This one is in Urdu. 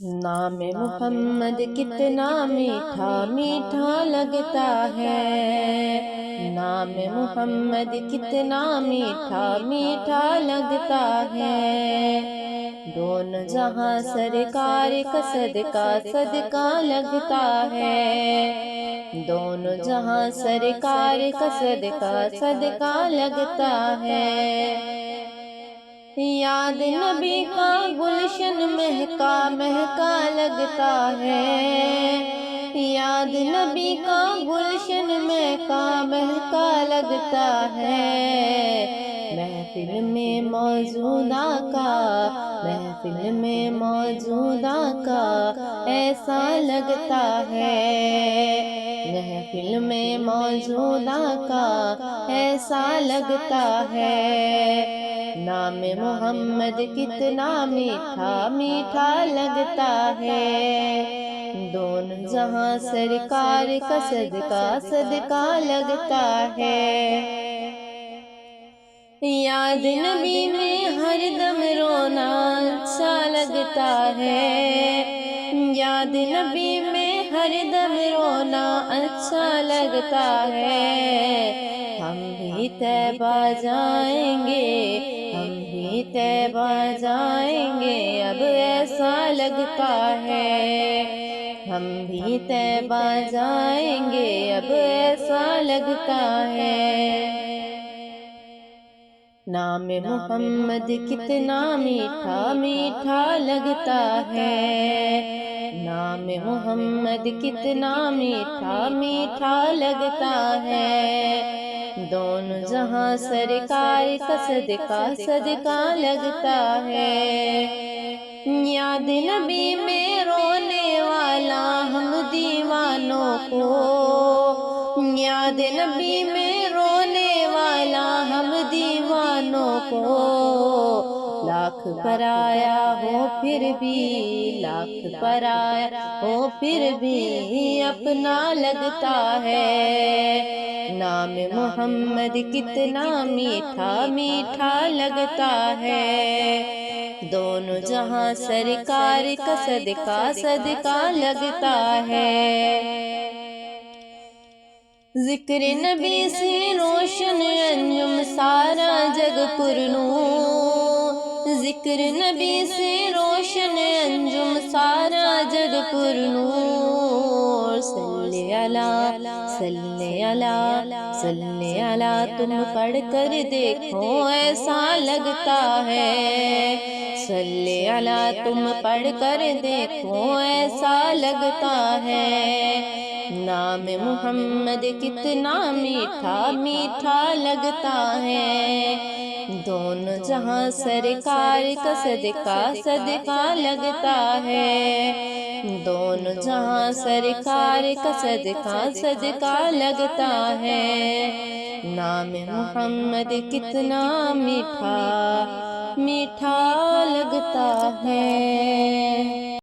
نام محمد کتنا میٹھا میٹھا لگتا ہے، نام محمد کتنا میٹھا میٹھا لگتا ہے، دونوں جہاں سرکار کا صدقہ صدقہ لگتا ہے، دونوں جہاں سرکار کا صدقہ صدقہ لگتا ہے، یاد نبی کا گلشن مہکا مہکا لگتا ہے، یاد نبی کا گلشن مہکا مہکا لگتا ہے، محفل میں موجودہ کا محفل میں موجودہ کا ایسا لگتا ہے، محفل میں موجودہ کا ایسا لگتا ہے، نام محمد کتنا میٹھا میٹھا لگتا ہے، دونوں جہاں سرکار کا صدقہ صدقہ لگتا ہے، یاد نبی میں ہر دم رونا اچھا لگتا ہے، یاد نبی میں ہر دم رونا اچھا لگتا ہے، ہم بھی طیبہ جائیں گے، ہم بھی طیبہ جائیں گے اب ایسا لگتا ہے، ہم بھی طیبہ جائیں گے اب ایسا لگتا ہے، نام محمد کتنا میٹھا میٹھا لگتا ہے، نام محمد کتنا میٹھا میٹھا لگتا ہے، دونوں جہاں سرکار کا صدقہ صدقہ لگتا ہے، یاد نبی میں رونے والا ہم دیوانوں کو، یاد نبی میں رونے والا ہم دیوانوں کو، لاکھ پرایا ہو پھر بھی لاکھ پرایا ہو پھر بھی اپنا لگتا ہے، نام محمد کتنا میٹھا میٹھا لگتا ہے، دونوں جہاں سرکار کا صدقہ صدقہ لگتا ہے، ذکر نبی سے روشن انجم سارا جگ پرنور، ذکر نبی سے روشن انجم سارا جگ پرنور، صلی علی صلی علی صلی علی تم پڑھ کر دیکھو ایسا لگتا ہے، صلی علی تم پڑھ کر دیکھو ایسا لگتا ہے، نام محمد کتنا میٹھا میٹھا لگتا ہے، دونوں جہاں سرکار کا صدقہ صدقہ لگتا ہے، دونوں جہاں سرکار کا صدقہ صدقہ لگتا ہے، نام محمد کتنا میٹھا میٹھا لگتا ہے۔